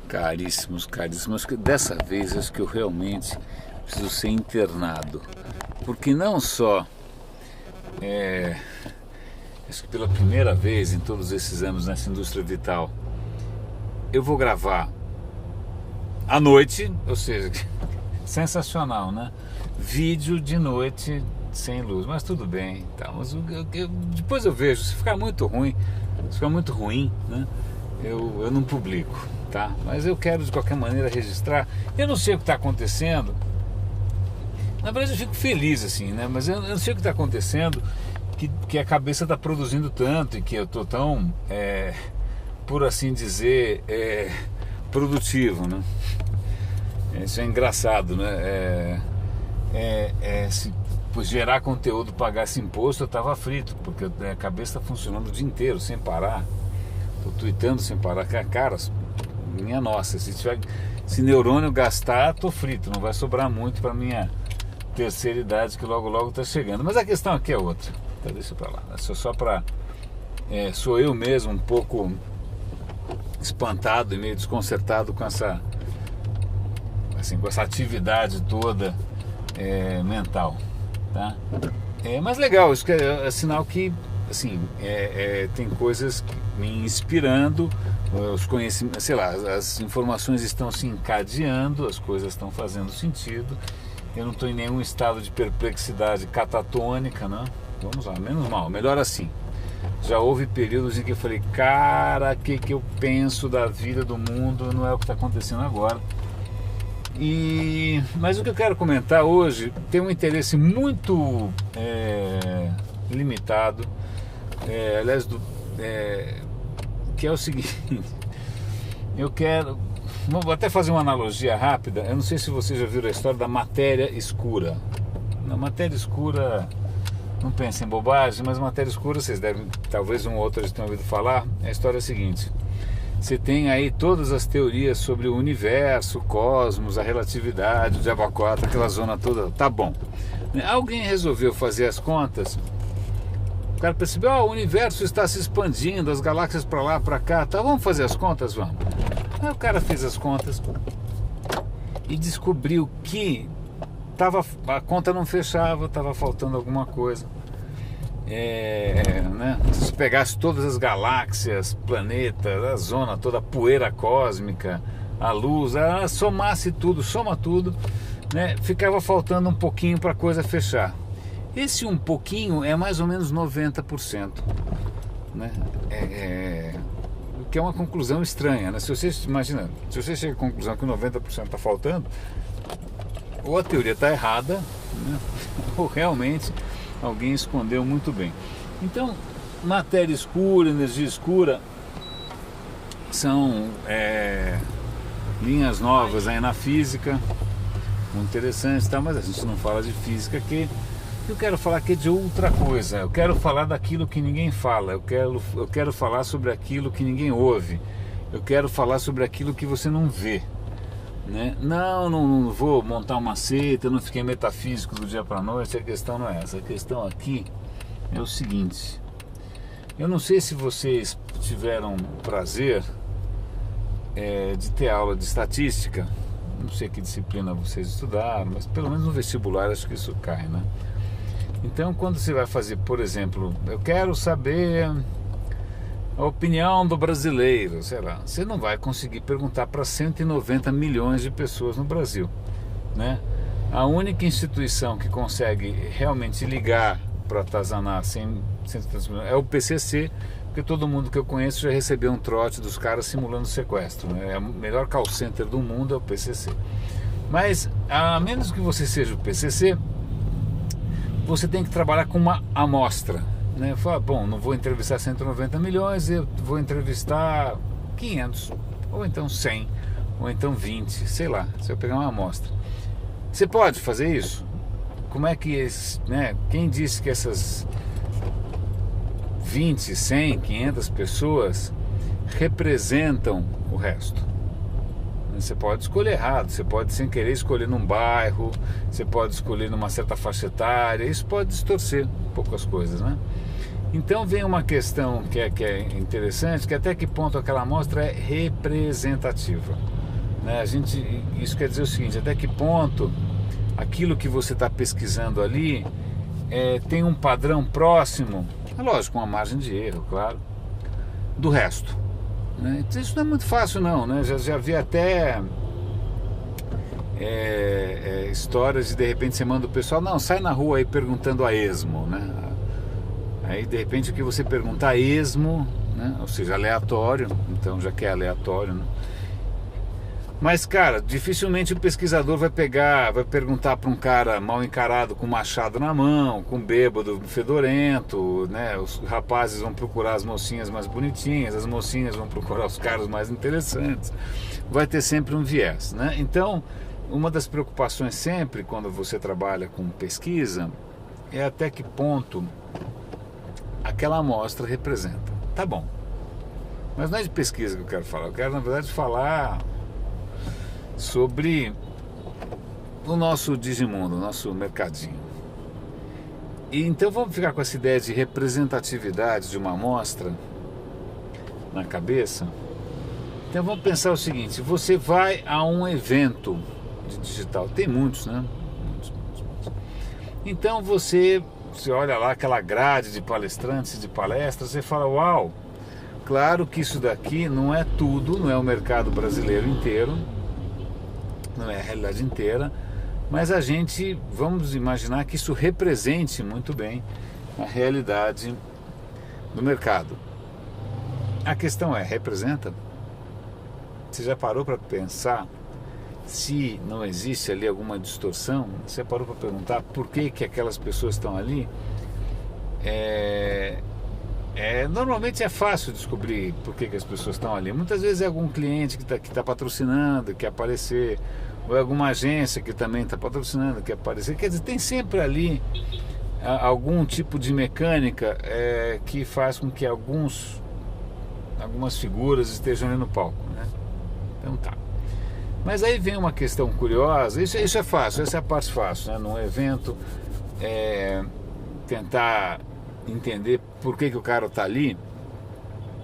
Caríssimos, caríssimos, que dessa vez acho que eu realmente preciso ser internado, porque não só, acho que pela primeira vez em todos esses anos nessa indústria vital, eu vou gravar à noite, ou seja, sensacional, né? Vídeo de noite sem luz, mas tudo bem, tá? Mas depois eu vejo, se ficar muito ruim, né? Eu não publico, tá? Mas eu quero de qualquer maneira registrar. Eu não sei o que está acontecendo. Na verdade eu fico feliz assim, né? Mas eu não sei o que está acontecendo, que a cabeça está produzindo tanto e que eu estou tão, por assim dizer, produtivo, né? Isso é engraçado, né? Se gerar conteúdo, pagasse imposto, eu estava frito, porque a cabeça está funcionando o dia inteiro, sem parar. Estou tweetando sem parar. Cara, minha nossa, se neurônio gastar, estou frito. Não vai sobrar muito para minha terceira idade, que logo logo está chegando. Mas a questão aqui é outra. Então deixa para lá. Só para... sou eu mesmo um pouco espantado e meio desconcertado com essa atividade toda mental, tá? Mas legal, isso é sinal que assim, tem coisas me inspirando, os conhecimentos, sei lá, as informações estão se encadeando, as coisas estão fazendo sentido, eu não estou em nenhum estado de perplexidade catatônica, né? Vamos lá, menos mal, melhor assim. Já houve períodos em que eu falei, cara, o que eu penso da vida, do mundo, não é o que está acontecendo agora. Mas o que eu quero comentar hoje tem um interesse muito limitado, aliás, que é o seguinte: vou até fazer uma analogia rápida. Eu não sei se vocês já viram a história da matéria escura. Na matéria escura, não pensem em bobagem, mas matéria escura, vocês devem, talvez um ou outro já tenham ouvido falar. A história é a seguinte: você tem aí todas as teorias sobre o universo, o cosmos, a relatividade, o diabo a quatro, aquela zona toda, tá bom. Alguém resolveu fazer as contas, o cara percebeu, o universo está se expandindo, as galáxias para lá, para cá, tá, vamos fazer as contas, vamos. Aí o cara fez as contas e descobriu que a conta não fechava, estava faltando alguma coisa. Né? Se pegasse todas as galáxias, planetas, a zona toda, a poeira cósmica, a luz, somasse tudo, soma tudo, né? Ficava faltando um pouquinho para a coisa fechar. Esse um pouquinho é mais ou menos 90%, né? O que é uma conclusão estranha, né? Se você chega à conclusão que 90% está faltando, ou a teoria está errada, né? Ou realmente alguém escondeu muito bem. Então, matéria escura, energia escura são linhas novas aí na física, muito interessantes, tá? Mas a gente não fala de física aqui. Eu quero falar aqui de outra coisa. Eu quero falar daquilo que ninguém fala. Eu quero falar sobre aquilo que ninguém ouve. Eu quero falar sobre aquilo que você não vê, né? Não vou montar uma seita, não fiquei metafísico do dia para a noite. A questão não é essa. A questão aqui é o seguinte: eu não sei se vocês tiveram prazer de ter aula de estatística. Não sei que disciplina vocês estudaram, mas pelo menos no vestibular acho que isso cai, né? Então, quando você vai fazer, por exemplo, eu quero saber a opinião do brasileiro, sei lá, você não vai conseguir perguntar para 190 milhões de pessoas no Brasil, né? A única instituição que consegue realmente ligar para atazanar 130 milhões é o PCC, porque todo mundo que eu conheço já recebeu um trote dos caras simulando sequestro, né? É o melhor call center do mundo, é o PCC. Mas, a menos que você seja o PCC, você tem que trabalhar com uma amostra, né? Fala, bom, não vou entrevistar 190 milhões, eu vou entrevistar 500, ou então 100, ou então 20, sei lá, se eu pegar uma amostra. Você pode fazer isso? Como é que, né? Quem disse que essas 20, 100, 500 pessoas representam o resto? Você pode escolher errado, você pode sem querer escolher num bairro, você pode escolher numa certa faixa etária, isso pode distorcer um pouco as coisas, né? Então vem uma questão que é interessante, que até que ponto aquela amostra é representativa, né? Isso quer dizer o seguinte, até que ponto aquilo que você está pesquisando ali tem um padrão próximo, é lógico, com uma margem de erro, claro, do resto, né? Então, isso não é muito fácil não, né? Já vi até histórias de repente você manda o pessoal, não, sai na rua aí perguntando a esmo, né? Aí de repente o que você perguntar a esmo, né? Ou seja, aleatório, então já que é aleatório, né? Mas cara, dificilmente o pesquisador vai perguntar para um cara mal encarado com machado na mão, com bêbado fedorento, né? Os rapazes vão procurar as mocinhas mais bonitinhas, as mocinhas vão procurar os caras mais interessantes, vai ter sempre um viés, né? Então, uma das preocupações sempre quando você trabalha com pesquisa é até que ponto aquela amostra representa. Tá bom, mas não é de pesquisa que eu quero falar, eu quero na verdade falar sobre o nosso digimundo, o nosso mercadinho. E então vamos ficar com essa ideia de representatividade de uma amostra na cabeça. Então vamos pensar o seguinte, você vai a um evento de digital, tem muitos, né? Muitos. Então você olha lá aquela grade de palestrantes e de palestras, você fala, uau, claro que isso daqui não é tudo, não é o mercado brasileiro inteiro, não é a realidade inteira, mas vamos imaginar que isso represente muito bem a realidade do mercado. A questão é, representa? Você já parou para pensar se não existe ali alguma distorção? Você parou para perguntar por que aquelas pessoas estão ali? Normalmente é fácil descobrir por que as pessoas estão ali. Muitas vezes é algum cliente que tá patrocinando, quer aparecer, ou é alguma agência que também está patrocinando, quer aparecer. Quer dizer, tem sempre ali algum tipo de mecânica que faz com que algumas figuras estejam ali no palco, né? Então tá. Mas aí vem uma questão curiosa, isso é fácil, essa é a parte fácil, né? Num evento, tentar entender por que o cara está ali.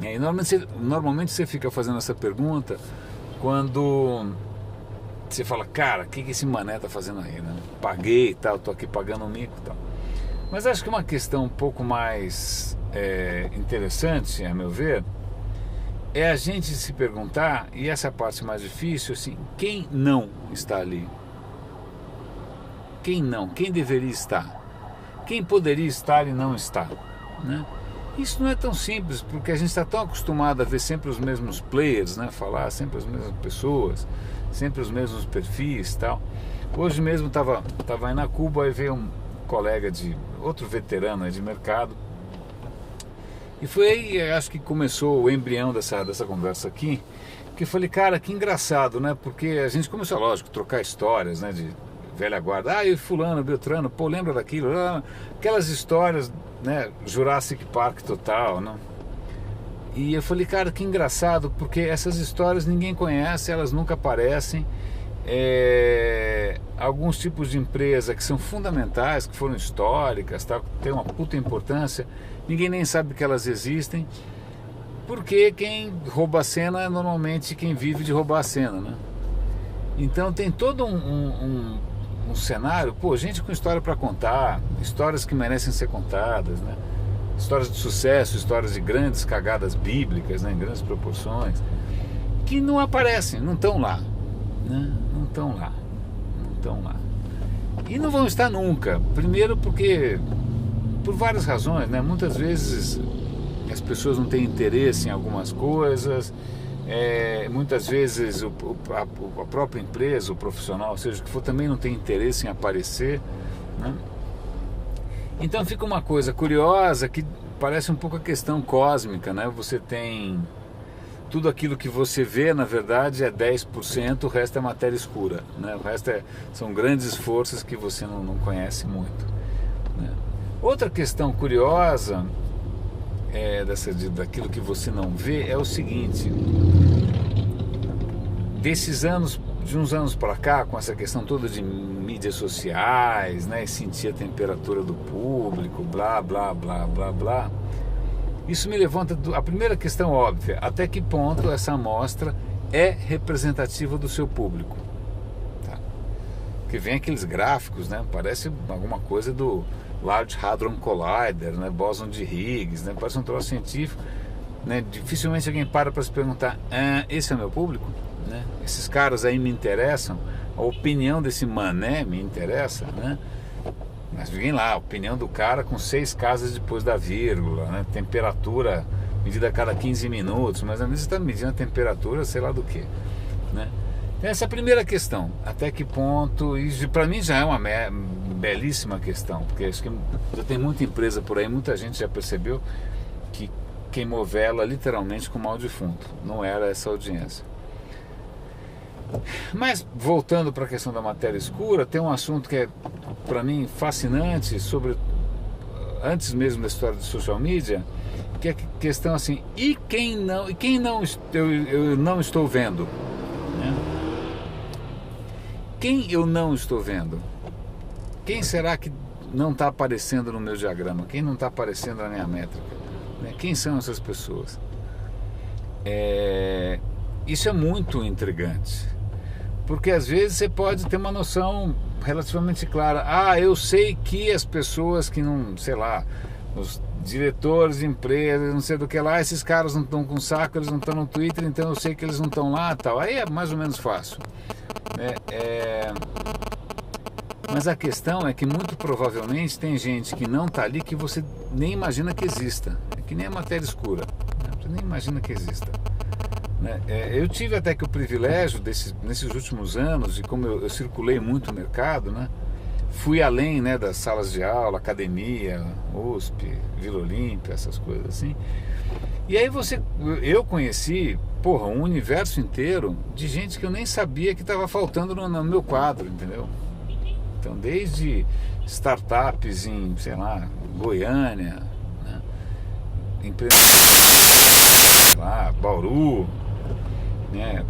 E normalmente você fica fazendo essa pergunta quando você fala, cara, o que esse mané está fazendo aí, né? Paguei e tal, estou aqui pagando um mico e tal. Mas acho que uma questão um pouco mais interessante, a meu ver, é a gente se perguntar, e essa é a parte mais difícil, assim, quem não está ali? Quem não? Quem deveria estar? Quem poderia estar e não está, né? Isso não é tão simples, porque a gente está tão acostumado a ver sempre os mesmos players, né? Falar sempre as mesmas pessoas, sempre os mesmos perfis e tal. Hoje mesmo estava aí na Cuba e veio um colega outro veterano de mercado. E foi aí, acho que começou o embrião dessa conversa aqui, que eu falei, cara, que engraçado, né? Porque a gente começou, lógico, a trocar histórias, né? De velha guarda, e fulano, Beltrano, pô, lembra daquilo? Aquelas histórias, né? Jurassic Park total, né? E eu falei, cara, que engraçado, porque essas histórias ninguém conhece, elas nunca aparecem. Alguns tipos de empresa que são fundamentais, que foram históricas, tá? Tem uma puta importância, ninguém nem sabe que elas existem, porque quem rouba a cena é normalmente quem vive de roubar a cena, né? Então tem todo um cenário, pô, gente com história para contar, histórias que merecem ser contadas, né? Histórias de sucesso, histórias de grandes cagadas bíblicas, né? Em grandes proporções, que não aparecem, não estão lá, né? Não estão lá. E não vão estar nunca. Primeiro porque, por várias razões, né? Muitas vezes as pessoas não têm interesse em algumas coisas, muitas vezes a própria empresa, o profissional, seja o que for, também não tem interesse em aparecer, né? Então fica uma coisa curiosa que parece um pouco a questão cósmica, né? Você tem tudo aquilo que você vê, na verdade, é 10%, o resto é matéria escura, né? O resto são grandes forças que você não conhece muito, né? Outra questão curiosa daquilo que você não vê é o seguinte: desses anos de uns anos para cá, com essa questão toda de mídias sociais, né, e sentir a temperatura do público, blá, blá, blá, blá, blá, isso me levanta a primeira questão óbvia: até que ponto essa amostra é representativa do seu público? Tá? Porque vem aqueles gráficos, né, parece alguma coisa do Large Hadron Collider, né, bóson de Higgs, né, parece um troço científico, né, dificilmente alguém para se perguntar: esse é o meu público? Né? Esses caras aí me interessam? A opinião desse mané me interessa? Né? Mas vem lá, a opinião do cara com 6 casas depois da vírgula, né? Temperatura medida a cada 15 minutos, mas às vezes você está medindo a temperatura, sei lá do que, né? Então, essa é a primeira questão: até que ponto, e para mim já é uma belíssima questão, porque acho que já tem muita empresa por aí, muita gente já percebeu que queimou vela literalmente com mal defunto, não era essa audiência. Mas voltando para a questão da matéria escura, tem um assunto que é para mim fascinante, sobre antes mesmo da história de social media, que é a questão assim: e quem não eu não estou vendo, né? Quem eu não estou vendo? Quem será que não está aparecendo no meu diagrama? Quem não está aparecendo na minha métrica? Né? Quem são essas pessoas? Isso é muito intrigante, porque às vezes você pode ter uma noção relativamente clara: eu sei que as pessoas que não, sei lá, os diretores de empresas, não sei do que lá, esses caras não estão com saco, eles não estão no Twitter, então eu sei que eles não estão lá, tal. Aí é mais ou menos fácil, né? Mas a questão é que muito provavelmente tem gente que não está ali, que você nem imagina que exista. É que nem a matéria escura, né? Você nem imagina que exista, né? Eu tive até que o privilégio nesses últimos anos, de como eu circulei muito o mercado, né? Fui além, né, das salas de aula, academia, USP, Vila Olímpia, essas coisas assim. E aí eu conheci, um universo inteiro de gente que eu nem sabia que estava faltando no meu quadro, entendeu? Então, desde startups em, sei lá, Goiânia, né, lá, Bauru, né,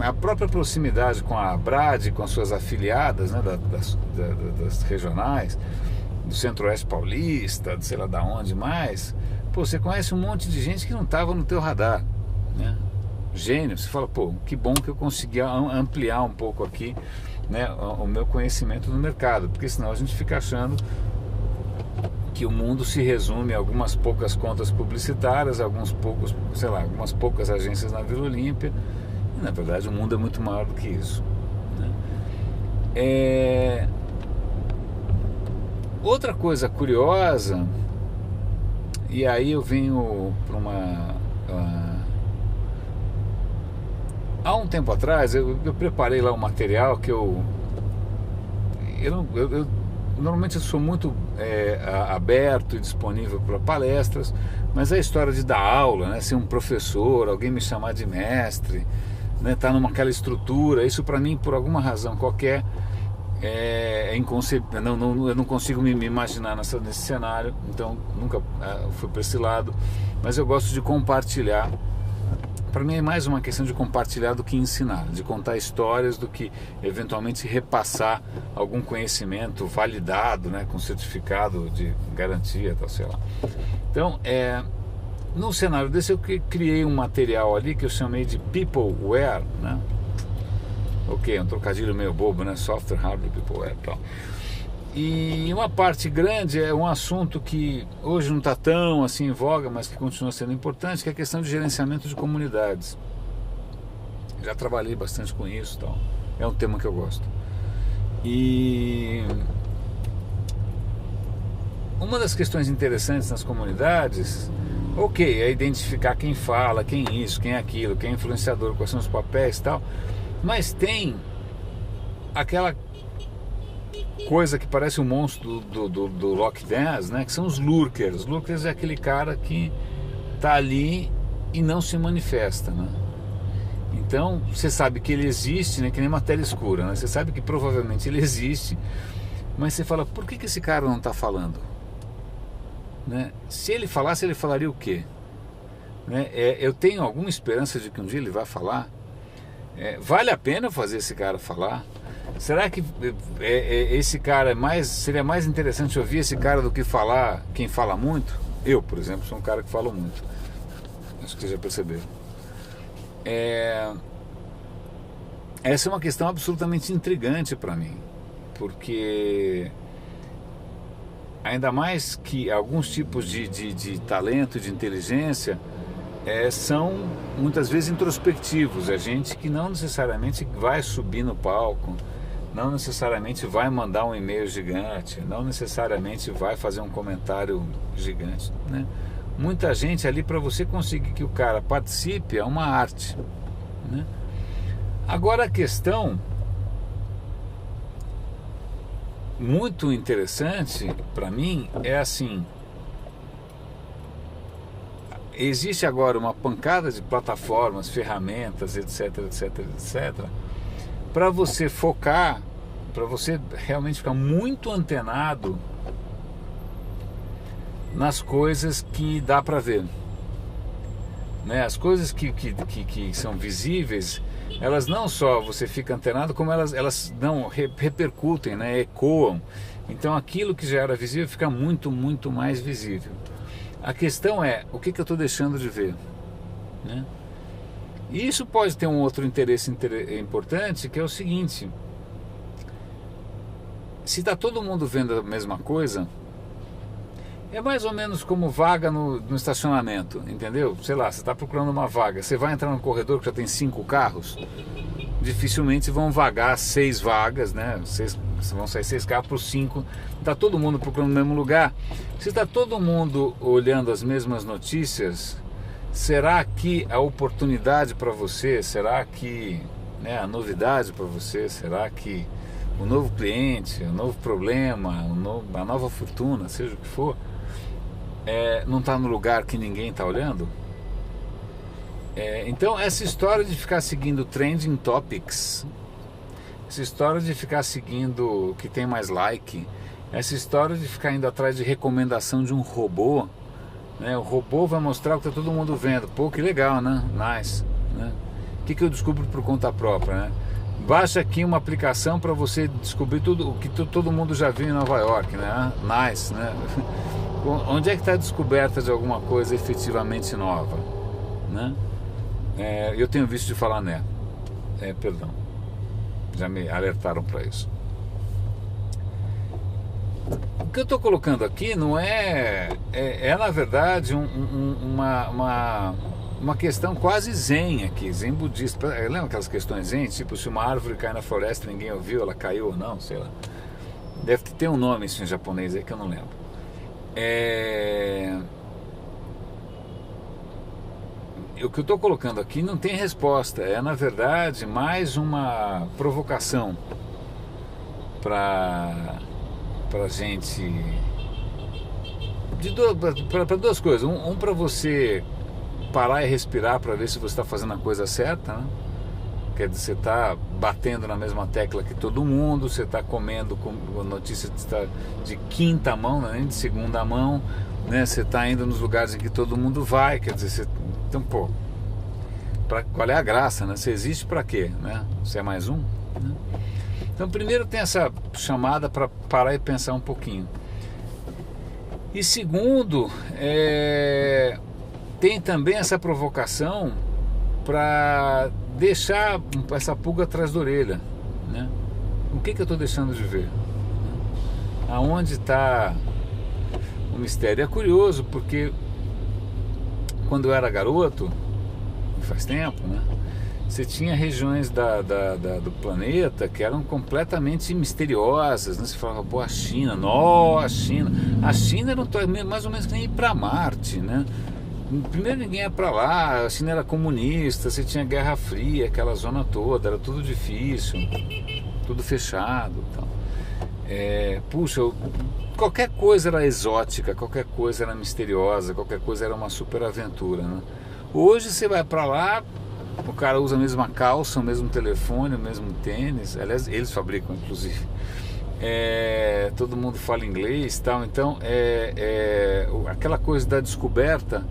a própria proximidade com a Brad, com as suas afiliadas, né, das regionais, do Centro-Oeste Paulista, de sei lá da onde mais, você conhece um monte de gente que não estava no teu radar, né? Gênio, você fala: que bom que eu consegui ampliar um pouco aqui, né, o meu conhecimento do mercado, porque senão a gente fica achando que o mundo se resume a algumas poucas contas publicitárias, algumas poucas agências na Vila Olímpia, e na verdade o mundo é muito maior do que isso, né? Outra coisa curiosa, e aí eu venho para há um tempo atrás eu preparei lá um material que eu normalmente eu sou muito aberto e disponível para palestras, mas a história de dar aula, né, ser um professor, alguém me chamar de mestre, né, tá naquela estrutura, isso para mim, por alguma razão qualquer, é inconcebível. Eu não consigo me imaginar nesse cenário, então nunca fui para esse lado, mas eu gosto de compartilhar. Para mim é mais uma questão de compartilhar do que ensinar, de contar histórias, do que eventualmente repassar algum conhecimento validado, né, com certificado de garantia, tal, sei lá. Então, no cenário desse eu criei um material ali que eu chamei de Peopleware, né? Ok, um trocadilho meio bobo, né? Software, hardware, Peopleware e tal. E uma parte grande é um assunto que hoje não está tão assim em voga, mas que continua sendo importante, que é a questão de gerenciamento de comunidades. Já trabalhei bastante com isso, tal. É um tema que eu gosto. E uma das questões interessantes nas comunidades, é identificar quem fala, quem isso, quem aquilo, quem é influenciador, quais são os papéis e tal, mas tem aquela coisa que parece um monstro do Loch Ness, né, que são os lurkers. Os lurkers é aquele cara que está ali e não se manifesta, né? Então você sabe que ele existe, né, que nem matéria escura, né? Você sabe que provavelmente ele existe, mas você fala: por que esse cara não está falando, né? Se ele falasse, ele falaria o quê, né? Eu tenho alguma esperança de que um dia ele vai falar, Vale a pena fazer esse cara falar? Será que esse cara seria mais interessante ouvir esse cara do que falar quem fala muito? Eu, por exemplo, sou um cara que falo muito. Acho que vocês já perceberam. Essa é uma questão absolutamente intrigante para mim, porque ainda mais que alguns tipos de talento, de inteligência, são muitas vezes introspectivos. É gente que não necessariamente vai subir no palco, não necessariamente vai mandar um e-mail gigante, não necessariamente vai fazer um comentário gigante, né? Muita gente ali, para você conseguir que o cara participe, é uma arte, né? Agora a questão muito interessante para mim é assim: existe agora uma pancada de plataformas, ferramentas, etc, etc, etc, para você focar, para você realmente ficar muito antenado nas coisas que dá para ver, né? As coisas que são visíveis, elas não só você fica antenado, como elas não repercutem, né? Ecoam. Então aquilo que já era visível fica muito, muito mais visível. A questão é, o que eu estou deixando de ver, né? E isso pode ter um outro interesse importante, que é o seguinte: se está todo mundo vendo a mesma coisa, é mais ou menos como vaga no estacionamento, entendeu? Sei lá, você está procurando uma vaga, você vai entrar num corredor que já tem 5 carros, dificilmente vão vagar 6 vagas, né? Vão sair 6 carros por 5, está todo mundo procurando o mesmo lugar. Se está todo mundo olhando as mesmas notícias, será que a oportunidade para você, será que, né, a novidade para você, será que o novo cliente, o novo problema, a nova fortuna, seja o que for, não está no lugar que ninguém está olhando? Então essa história de ficar seguindo trending topics, essa história de ficar seguindo o que tem mais like, essa história de ficar indo atrás de recomendação de um robô, né? O robô vai mostrar o que está todo mundo vendo. Pô, que legal, né? Nice, né? O que eu descubro por conta própria, né? Baixa aqui uma aplicação para você descobrir tudo o que todo mundo já viu em Nova York, né? Nice, né? Onde é que está a descoberta de alguma coisa efetivamente nova, né? Eu tenho visto de falar, né? Perdão, já me alertaram para isso. O que eu estou colocando aqui não na verdade uma questão quase zen aqui, zen budista. Lembra aquelas questões zen, tipo se uma árvore cai na floresta e ninguém ouviu, ela caiu ou não, sei lá. Deve ter um nome isso em japonês aí que eu não lembro. O que eu estou colocando aqui não tem resposta, na verdade mais uma provocação para gente, para duas coisas. Para você parar e respirar para ver se você está fazendo a coisa certa, né? Quer dizer, você está batendo na mesma tecla que todo mundo, você está comendo com notícia de quinta mão, nem de segunda mão, né? Você está indo nos lugares em que todo mundo vai, quer dizer, então, pô, qual é a graça, né? Você existe para quê, né? Você é mais um, né? Então, primeiro tem essa chamada para parar e pensar um pouquinho. E segundo, tem também essa provocação para deixar essa pulga atrás da orelha, né? O que eu estou deixando de ver? Aonde está o mistério? É curioso porque quando eu era garoto, faz tempo, né? Você tinha regiões do planeta que eram completamente misteriosas, né? Você falava, pô, a China, a China era mais ou menos que nem ir para Marte, né? Primeiro ninguém ia para lá, a China era comunista, você tinha Guerra Fria, aquela zona toda, era tudo difícil, tudo fechado, tal. Puxa, qualquer coisa era exótica, qualquer coisa era misteriosa, qualquer coisa era uma super aventura, né? Hoje você vai para lá, o cara usa a mesma calça, o mesmo telefone, o mesmo tênis, aliás, eles fabricam inclusive, todo mundo fala inglês e tal, então aquela coisa da descoberta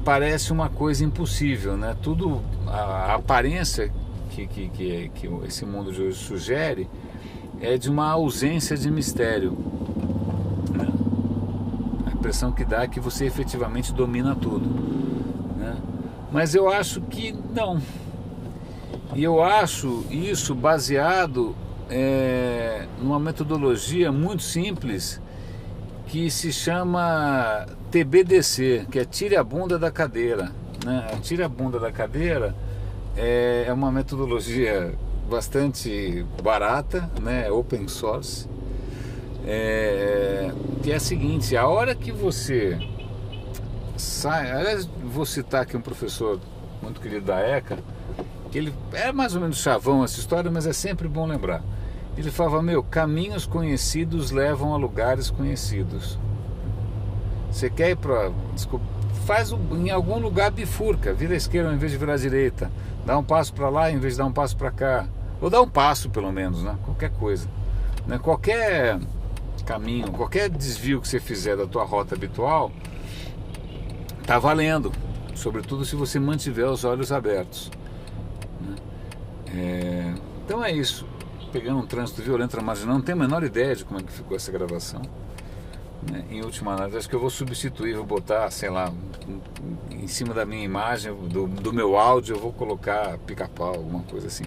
parece uma coisa impossível, né? Tudo, a aparência que esse mundo de hoje sugere é de uma ausência de mistério, né? A impressão que dá é que você efetivamente domina tudo, né? Mas eu acho que não. E eu acho isso baseado numa metodologia muito simples que se chama TBDC, que é tire a bunda da cadeira, né? Tire a bunda da cadeira é uma metodologia bastante barata, né? Open source, que é a seguinte: a hora que você sai, aliás, vou citar aqui um professor muito querido da ECA, que ele é mais ou menos chavão essa história, mas é sempre bom lembrar. Ele falava: caminhos conhecidos levam a lugares conhecidos. Você quer ir para... faz em algum lugar, bifurca, vira à esquerda em vez de virar à direita, dá um passo para lá em vez de dar um passo para cá, ou dá um passo pelo menos, né? Qualquer coisa, né? Qualquer caminho, qualquer desvio que você fizer da tua rota habitual tá valendo, sobretudo se você mantiver os olhos abertos, né? Então é isso. Pegando um trânsito violento na marginal, não tenho a menor ideia de como é que ficou essa gravação, né? Em última análise, acho que eu vou substituir, vou botar, sei lá, em cima da minha imagem, do meu áudio, eu vou colocar pica-pau, alguma coisa assim,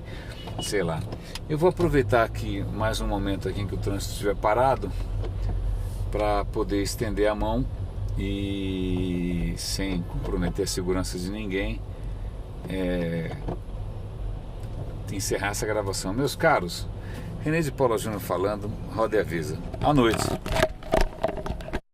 sei lá. Eu vou aproveitar aqui mais um momento aqui em que o trânsito estiver parado para poder estender a mão e, sem comprometer a segurança de ninguém, encerrar essa gravação. Meus caros, René de Paula Júnior falando, roda e avisa. À noite.